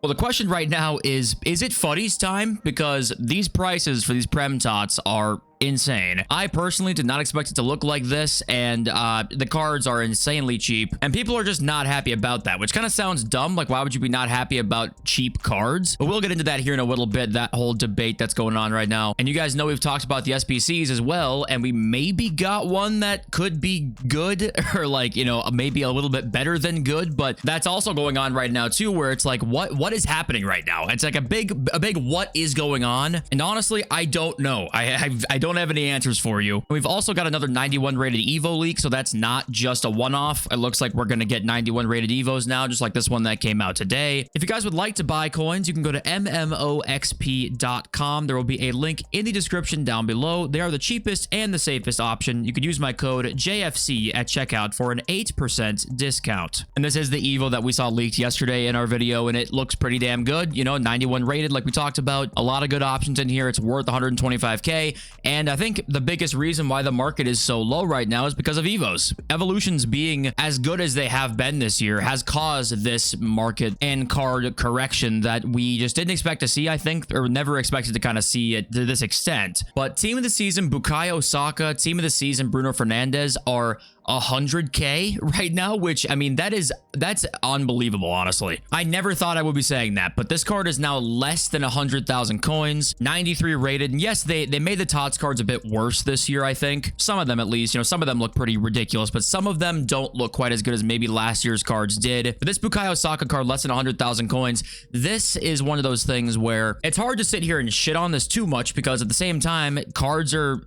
Well, the question right now is it futties time? Because these prices for these Prem Tots are insane. I personally did not expect it to look like this, and the cards are insanely cheap, and people are just not happy about that, which kind of sounds dumb. Like, why would you be not happy about cheap cards? But we'll get into that here in a little bit, that whole debate that's going on right now. And you guys know we've talked about the SBCs as well, and we maybe got one that could be good, or like, you know, maybe a little bit better than good, but that's also going on right now too, where it's like, what is happening right now? It's like a big what is going on, and honestly, I don't know. I don't have any answers for you. We've also got another 91 rated Evo leak, so that's not just a one-off. It looks like we're going to get 91 rated Evos now, just like this one that came out today. If you guys would like to buy coins, you can go to mmoxp.com. There will be a link in the description down below. They are the cheapest and the safest option. You could use my code JFC at checkout for an 8% discount. And this is the Evo that we saw leaked yesterday in our video, and it looks pretty damn good. You know, 91 rated like we talked about. A lot of good options in here. It's worth 125k, and I think the biggest reason why the market is so low right now is because of Evos. Evolutions being as good as they have been this year has caused this market and card correction that we just didn't expect to see, I think, or never expected to kind of see it to this extent. But team of the season, Bukayo Saka, team of the season, Bruno Fernandes are 100k right now, which, I mean, that's unbelievable, honestly. I never thought I would be saying that, but this card is now less than 100,000 coins, 93 rated. And yes, they made the TOTS cards a bit worse this year, I think. Some of them, at least. You know, some of them look pretty ridiculous, but some of them don't look quite as good as maybe last year's cards did. But this Bukayo Saka card, less than 100,000 coins, this is one of those things where it's hard to sit here and shit on this too much, because at the same time,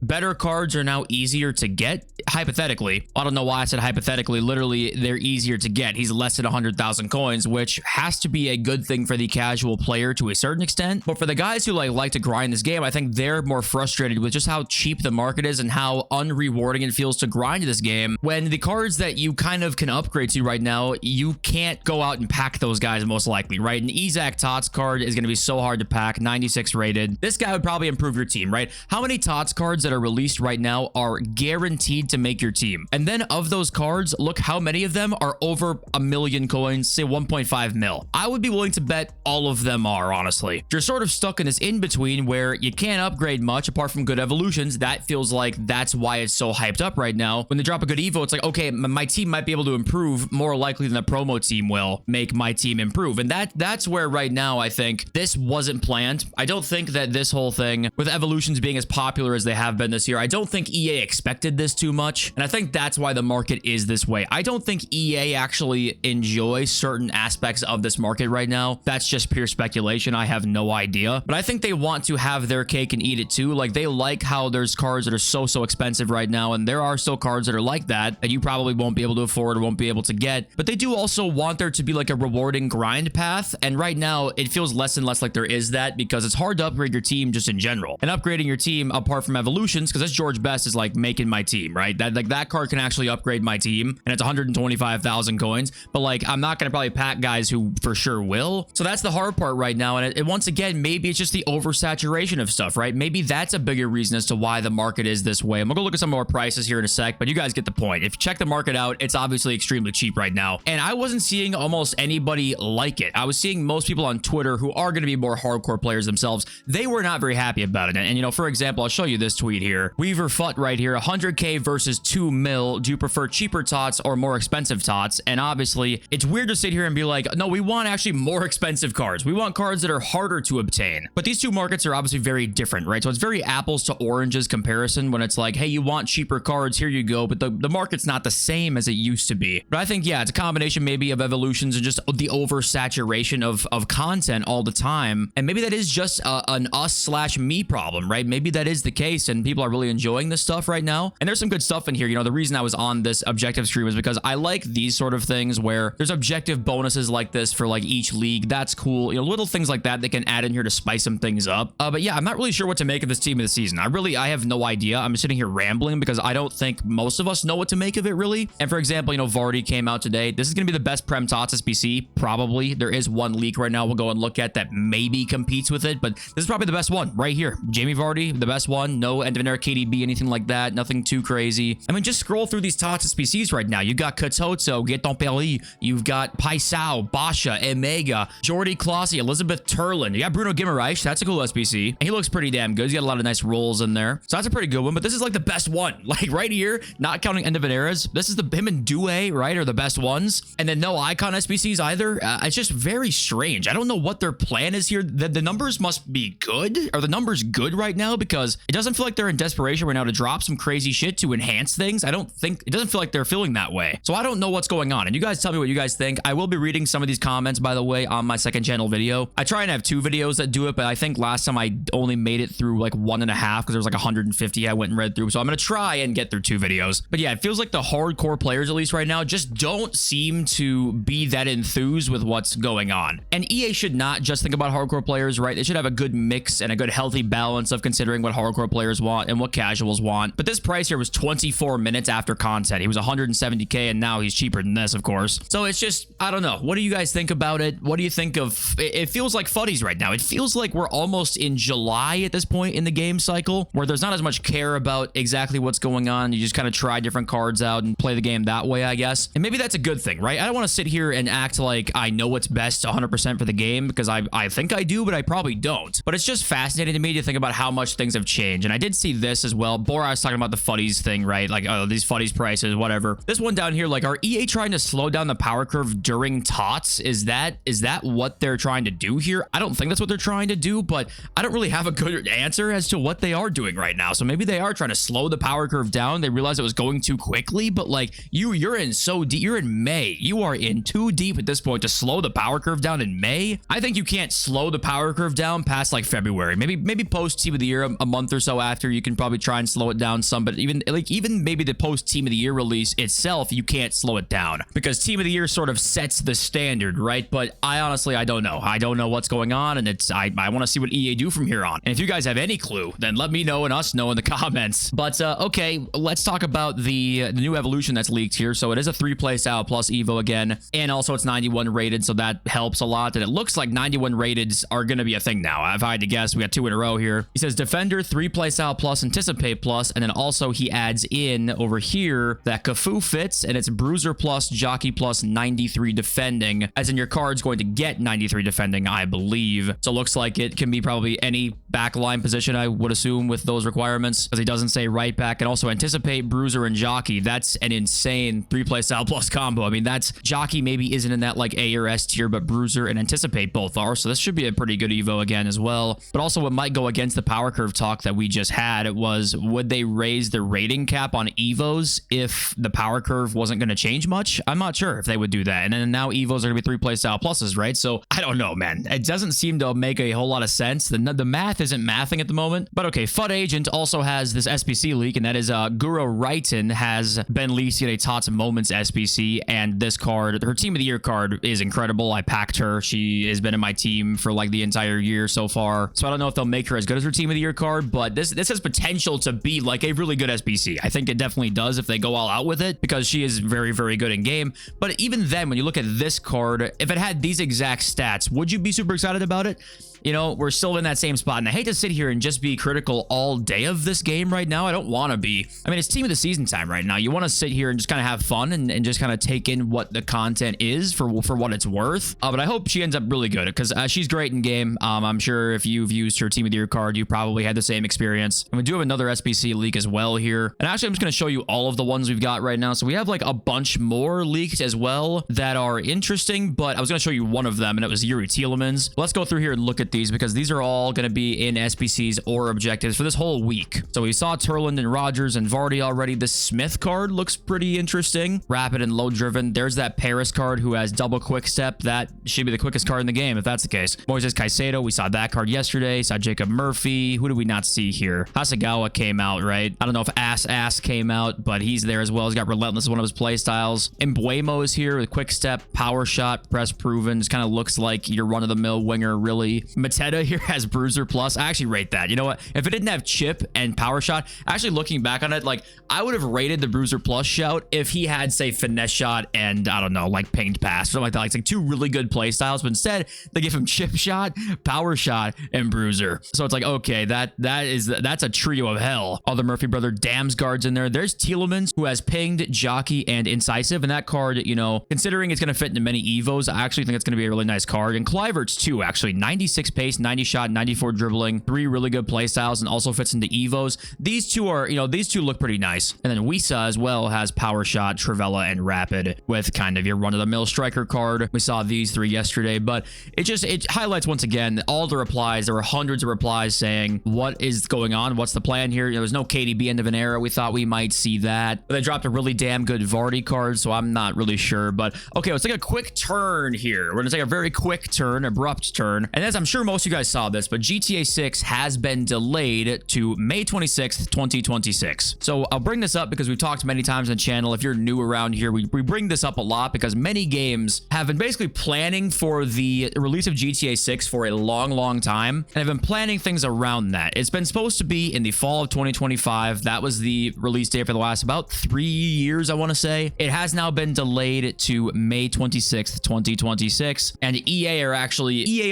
better cards are now easier to get, hypothetically. I don't know why I said hypothetically. Literally, they're easier to get. He's less than 100,000 coins, which has to be a good thing for the casual player to a certain extent. But for the guys who like to grind this game, I think they're more frustrated with just how cheap the market is and how unrewarding it feels to grind this game, when the cards that you kind of can upgrade to right now, you can't go out and pack those guys most likely, right? An eafc TOTS card is going to be so hard to pack, 96 rated. This guy would probably improve your team, right? How many TOTS cards that are released right now are guaranteed to make your team? And then of those cards, look how many of them are over 1 million coins, say 1.5 mil. I would be willing to bet all of them are, honestly. You're sort of stuck in this in-between where you can't upgrade much apart from good evolutions. That feels like that's why it's so hyped up right now. When they drop a good Evo, it's like, okay, my team might be able to improve more likely than the promo team will make my team improve. And that's where right now I think this wasn't planned. I don't think that this whole thing with evolutions being as popular as they have been this year, I don't think EA expected this too much. And I think that's why the market is this way. I don't think EA actually enjoy certain aspects of this market right now. That's just pure speculation. I have no idea. But I think they want to have their cake and eat it too. Like, they like how there's cards that are so expensive right now, and there are still cards that are like that you probably won't be able to afford or won't be able to get. But they do also want there to be like a rewarding grind path, and right now it feels less and less like there is that, because it's hard to upgrade your team just in general. And upgrading your team apart from evolutions, because that's George Best is like making my team, right? That card can actually upgrade my team, and it's 125,000 coins, but like, I'm not going to probably pack guys who for sure will. So that's the hard part right now. And it once again, maybe it's just the oversaturation of stuff, right? Maybe that's a bigger reason as to why the market is this way. I'm gonna go look at some more prices here in a sec, but you guys get the point. If you check the market out, it's obviously extremely cheap right now, and I wasn't seeing almost anybody like it. I was seeing most people on Twitter who are going to be more hardcore players themselves. They were not very happy about it. And you know, for example, I'll show you this tweet here. Weaver Fut right here, 100k versus 2 mil. Do you prefer cheaper TOTS or more expensive TOTS? And obviously, it's weird to sit here and be like, no, we want actually more expensive cards. We want cards that are harder to obtain. But these two markets are obviously very different, right? So it's very apples to oranges comparison when it's like, hey, you want cheaper cards, here you go. But the market's not the same as it used to be. But I think, yeah, it's a combination maybe of evolutions and just the oversaturation of content all the time. And maybe that is just an us/me problem, right? Maybe that is the case, and people are really enjoying this stuff right now. And there's some good stuff in here. You know, the reason I was on this objective stream is because I like these sort of things where there's objective bonuses like this for like each league. That's cool. You know, little things like that they can add in here to spice some things up. But yeah, I'm not really sure what to make of this team of the season. I have no idea. I'm sitting here rambling because I don't think most of us know what to make of it, really. And for example, you know, Vardy came out today. This is going to be the best Prem TOTS SBC, probably. There is one leak right now we'll go and look at that maybe competes with it, but this is probably the best one right here. Jamie Vardy, the best one. No end of an era KDB, anything like that. Nothing too crazy. I mean, just scroll through these TOTS SPCs right now. You've got Katoto, Getonperi, you've got Paisao, Basha, Emega, Jordi Klossi, Elizabeth Turlin. You got Bruno Guimaraes. That's a cool SPC. And he looks pretty damn good. He's got a lot of nice rolls in there. So that's a pretty good one. But this is like the best one. Like right here, not counting End of an Eras, this is him and Due, right, are the best ones. And then no icon SPCs either. It's just very strange. I don't know what their plan is here. The numbers must be good. Are the numbers good right now? Because it doesn't feel like they're in desperation right now to drop some crazy shit to enhance things. It doesn't feel like they're feeling that way. So I don't know what's going on. And you guys tell me what you guys think. I will be reading some of these comments, by the way, on my second channel video. I try and have 2 videos that do it, but I think last time I only made it through like 1.5 because there was like 150 I went and read through. So I'm going to try and get through 2 videos. But yeah, it feels like the hardcore players, at least right now, just don't seem to be that enthused with what's going on. And EA should not just think about hardcore players, right? They should have a good mix and a good healthy balance of considering what hardcore players want and what casuals want. But this price here was 24 minutes after content. He was 170k and now he's cheaper than this, of course. So it's just, I don't know. What do you guys think about it? What do you think of it? Feels like futties right now. It feels like we're almost in July at this point in the game cycle where there's not as much care about exactly what's going on. You just kind of try different cards out and play the game that way, I guess. And maybe that's a good thing, right? I don't want to sit here and act like I know what's best 100% for the game because I think I do, but I probably don't. But it's just fascinating to me to think about how much things have changed. And I did see this as well. Bora was talking about the futties thing, right? Like, oh, these futties prices, whatever. This one down here, like, are EA trying to slow down the power curve during TOTS? Is that what they're trying to do here? I don't think that's what they're trying to do, but I don't really have a good answer as to what they are doing right now. So maybe they are trying to slow the power curve down. They realized it was going too quickly, but like you're in so deep. You're in May. You are in too deep at this point to slow the power curve down in May. I think you can't slow the power curve down past like February. Maybe post Team of the Year a month or so after, you can probably try and slow it down some, but even maybe the post Team of the Year release itself, you can't slow it down because Team of the Year sort of sets the standard, right? But I honestly, I don't know. I don't know what's going on, and I want to see what EA do from here on. And if you guys have any clue, then let me know and us know in the comments. But okay, let's talk about the new evolution that's leaked here. So it is a 3-play style plus Evo again, and also it's 91 rated, so that helps a lot. And it looks like 91 rateds are going to be a thing now. If I had to guess, we got 2 in a row here. He says Defender, 3-play style plus, Anticipate plus, and then also he adds in over here that Cafu fits, and it's Bruiser plus, Jockey plus, 93 defending, as in your card's going to get 93 defending, I believe. So it looks like it can be probably any backline position, I would assume, with those requirements, because he doesn't say right back. And also Anticipate, Bruiser, and Jockey. That's an insane 3-play style plus combo. I mean, that's Jockey maybe isn't in that like A or S tier, but Bruiser and Anticipate both are. So this should be a pretty good Evo again as well. But also what might go against the power curve talk that we just had was, would they raise the rating cap on Evos if the power curve wasn't going to change much? I'm not sure if they would do that. And then now Evos are going to be 3-play style pluses, right? So I don't know, man. It doesn't seem to make a whole lot of sense. The math isn't mathing at the moment. But okay, FUT Agent also has this SPC leak, and that is Guro Raitin has been leased to get a TOTS Moments SPC, and this card, her Team of the Year card, is incredible. I packed her. She has been in my team for like the entire year so far. So I don't know if they'll make her as good as her Team of the Year card, but this has potential to be like a really good SPC. I think it definitely does if they go all out with it, because she is very, very good in game. But even then, when you look at this card, if it had these exact stats, would you be super excited about it? You know, we're still in that same spot, and I hate to sit here and just be critical all day of this game right now. I don't want to be. I mean, it's Team of the Season time right now. You want to sit here and just kind of have fun and just kind of take in what the content is for what it's worth. But I hope she ends up really good, because she's great in game. I'm sure if you've used her Team of the Year card, you probably had the same experience. And we do have another SPC leak as well here. And actually, I'm just going to show you all of the ones we've got right now. So we have like a bunch more leaked as well that are interesting, but I was going to show you one of them, and it was Yuri Tielemans. Let's go through here and look at these, because these are all going to be in SPCs or objectives for this whole week. So we saw Turland and Rogers and Vardy already. The Smith card looks pretty interesting. Rapid and low driven. There's that Paris card who has double quick step. That should be the quickest card in the game if that's the case. Moises Caicedo, we saw that card yesterday. Saw Jacob Murphy. Who did we not see here? Hasegawa came out, right? I don't know if Ass came out, but he's there as well. He's got Relentless as one of his play styles. Embuemo is here with quick step, power shot, press proven. Just kind of looks like your run-of-the-mill winger, really. Mateta here has Bruiser Plus. I actually rate that. You know what? If it didn't have Chip and Power Shot, actually looking back on it, like I would have rated the Bruiser Plus shout if he had, say, Finesse Shot and I don't know, like Pinged Pass or something like that. Like, it's like two really good play styles, but instead they give him Chip Shot, Power Shot, and Bruiser. So it's like, okay, that's a trio of hell. All the Murphy brother Dams guards in there. There's Tielemans, who has Pinged, Jockey, and Incisive, and that card, you know, considering it's going to fit into many Evos, I actually think it's going to be a really nice card. And Clivert's too, actually. 96 pace, 90 shot, 94 dribbling, 3 really good play styles, and also fits into Evos. These two are, you know, these two look pretty nice. And then Wisa as well has Power Shot, Trivella, and Rapid with kind of your run-of-the-mill striker card. We saw these 3 yesterday, but it highlights once again all the replies. There were hundreds of replies saying what is going on, what's the plan here. There was no KDB end of an era. We thought we might see that, but they dropped a really damn good Vardy card, so I'm not really sure. But okay, let's take a quick turn here. We're gonna take a very quick turn, abrupt turn, and as I'm sure most of you guys saw this, but GTA 6 has been delayed to May 26th, 2026. So I'll bring this up because we've talked many times on the channel. If you're new around here, we bring this up a lot because many games have been basically planning for the release of GTA 6 for a long time, and have been planning things around that. It's been supposed to be in the fall of 2025. That was the release date for the last about 3 years, I want to say. It has now been delayed to May 26th, 2026, and EA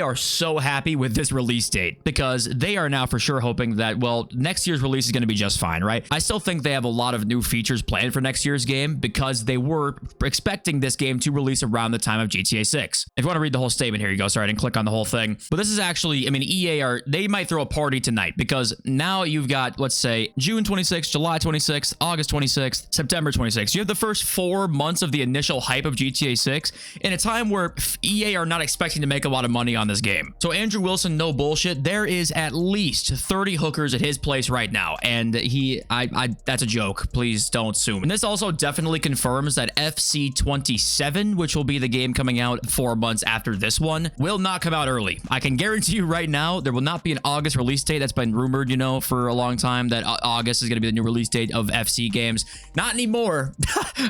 are so happy with this release date because they are now for sure hoping that, well, next year's release is going to be just fine, right? I still think they have a lot of new features planned for next year's game because they were expecting this game to release around the time of GTA 6. If you want to read the whole statement, here you go. Sorry, I didn't click on the whole thing, but this is actually, I mean, they might throw a party tonight because now you've got, let's say, June 26th, July 26th, August 26th, September 26th. You have the first 4 months of the initial hype of GTA 6 in a time where EA are not expecting to make a lot of money on this game. So Andrew Wilson, no bullshit, there is at least 30 hookers at his place right now, and that's a joke. Please don't sue me. And this also definitely confirms that FC 27, which will be the game coming out 4 months after this one, will not come out early. I can guarantee you right now there will not be an August release date. That's been rumored, you know, for a long time that August is going to be the new release date of FC games. Not anymore.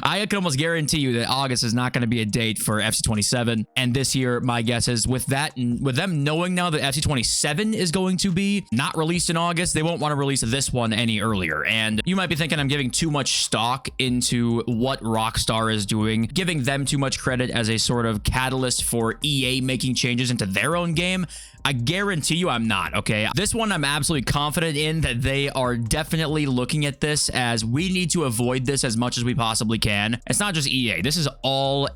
I can almost guarantee you that August is not going to be a date for FC 27. And this year, my guess is with that, and with them knowing now that FC 27 is going to be not released in August, they won't want to release this one any earlier. And you might be thinking I'm giving too much stock into what Rockstar is doing, giving them too much credit as a sort of catalyst for EA making changes into their own game. I guarantee you I'm not, okay? This one I'm absolutely confident in that they are definitely looking at this as we need to avoid this as much as we possibly can. It's not just EA. This is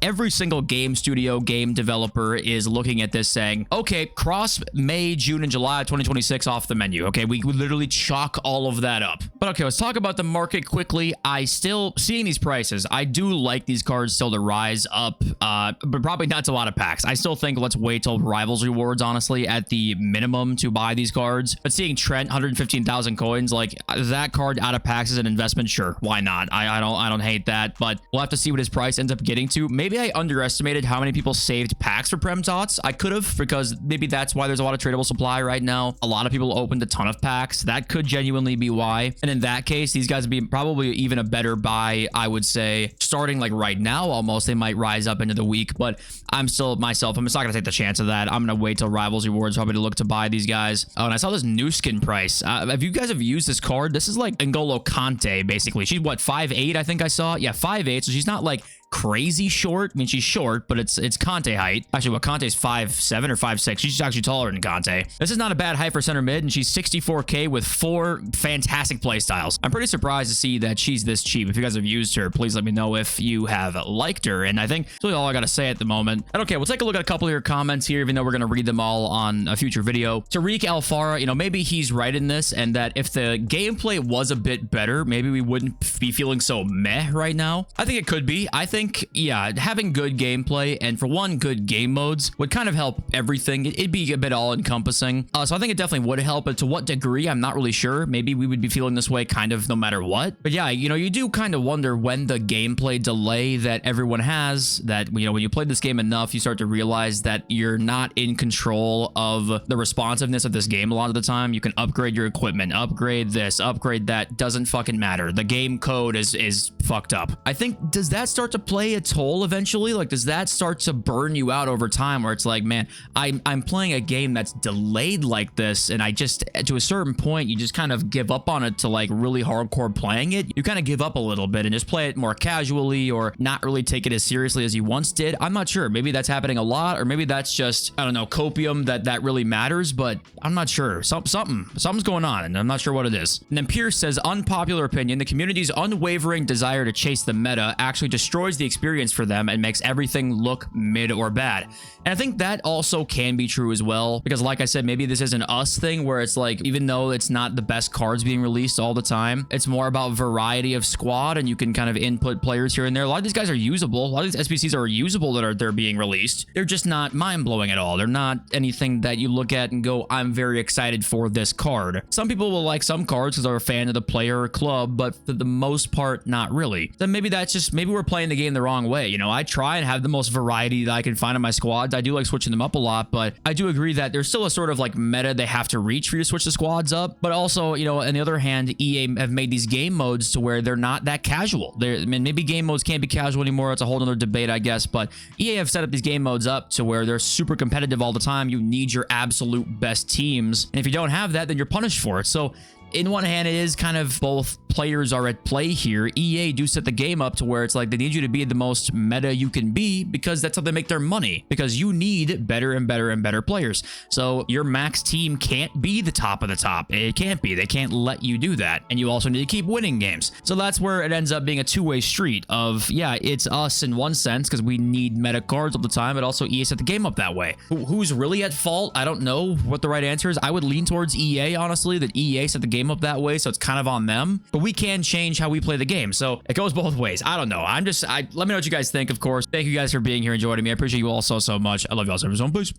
every single game studio, game developer is looking at this saying, okay, cross May, June, and July 2026 off the menu, okay? We literally chalk all of that up. But okay, let's talk about the market quickly. Seeing these prices, I do like these cards still to rise up, but probably not to a lot of packs. I still think let's wait till Rivals Rewards, honestly, at the minimum to buy these cards. But seeing Trent 115,000 coins, like that card out of packs is an investment, sure, why not? I don't hate that, but we'll have to see what his price ends up getting to. Maybe I underestimated how many people saved packs for Prem TOTS. I could have, because maybe that's why there's a lot of tradable supply right now. A lot of people opened a ton of packs. That could genuinely be why. And in that case, these guys would be probably even a better buy, I would say, starting like right now almost. They might rise up into the week, but I'm just not going to take the chance of that. I'm going to wait till Rivals Rewards probably to look to buy these guys. Oh, and I saw this new skin price. If you guys have used this card, this is like N'Golo Kante, basically. She's what, 5'8", I think I saw? Yeah, 5'8", so she's not like crazy short. I mean, she's short, but it's Kante height. Actually, what, Kante's 5'7" or 5'6". She's actually taller than Kante. This is not a bad height for center mid, and she's 64k with 4 fantastic playstyles. I'm pretty surprised to see that she's this cheap. If you guys have used her, please let me know if you have liked her. And I think that's really all I got to say at the moment. And okay, we'll take a look at a couple of your comments here, even though we're going to read them all on a future video. Tariq Alfara, you know, maybe he's right in this, and that if the gameplay was a bit better, maybe we wouldn't be feeling so meh right now. I think it could be. I think, yeah, having good gameplay and for one, good game modes would kind of help everything. It'd be a bit all-encompassing. So I think it definitely would help, but to what degree, I'm not really sure. Maybe we would be feeling this way kind of no matter what. But yeah, you know, you do kind of wonder when the gameplay delay that everyone has, that, you know, when you play this game enough, you start to realize that you're not in control of the responsiveness of this game a lot of the time. You can upgrade your equipment, upgrade this, upgrade that, doesn't fucking matter. The game code is fucked up. I think, does that start to that play a toll eventually? Like, does that start to burn you out over time where it's like, man, I'm playing a game that's delayed like this, and I just, to a certain point, you just kind of give up on it to like really hardcore playing it. You kind of give up a little bit and just play it more casually or not really take it as seriously as you once did. I'm not sure. Maybe that's happening a lot, or maybe that's just, I don't know, copium that really matters, but I'm not sure. Something's going on, and I'm not sure what it is. And then Pierce says, unpopular opinion, the community's unwavering desire to chase the meta actually destroys the experience for them and makes everything look mid or bad. And I think that also can be true as well, because like I said, maybe this is an us thing where it's like, even though it's not the best cards being released all the time, it's more about variety of squad, and you can kind of input players here and there. A lot of these guys are usable. A lot of these SBCs are usable that they're being released. They're just not mind-blowing at all. They're not anything that you look at and go, I'm very excited for this card. Some people will like some cards because they're a fan of the player or club, but for the most part, not really. Then maybe that's just, maybe we're playing the game the wrong way. You know, I try and have the most variety that I can find in my squads. I do like switching them up a lot, but I do agree that there's still a sort of like meta they have to reach for you to switch the squads up. But also, you know, on the other hand, EA have made these game modes to where they're not that casual. I mean, maybe game modes can't be casual anymore. It's a whole other debate, I guess, but EA have set up these game modes up to where they're super competitive all the time. You need your absolute best teams, and if you don't have that, then you're punished for it. So in one hand, it is kind of both players are at play here. EA do set the game up to where it's like they need you to be the most meta you can be, because that's how they make their money, because you need better and better and better players. So your max team can't be the top of the top. It can't be. They can't let you do that. And you also need to keep winning games. So that's where it ends up being a two-way street of, yeah, it's us in one sense because we need meta cards all the time, but also EA set the game up that way. Who's really at fault? I don't know what the right answer is. I would lean towards EA, honestly, that EA set the game up that way, so it's kind of on them. But we can change how we play the game, so it goes both ways. I don't know. Let me know what you guys think, of course. Thank you guys for being here and joining me. I appreciate you all so much. I love you all so much. Peace.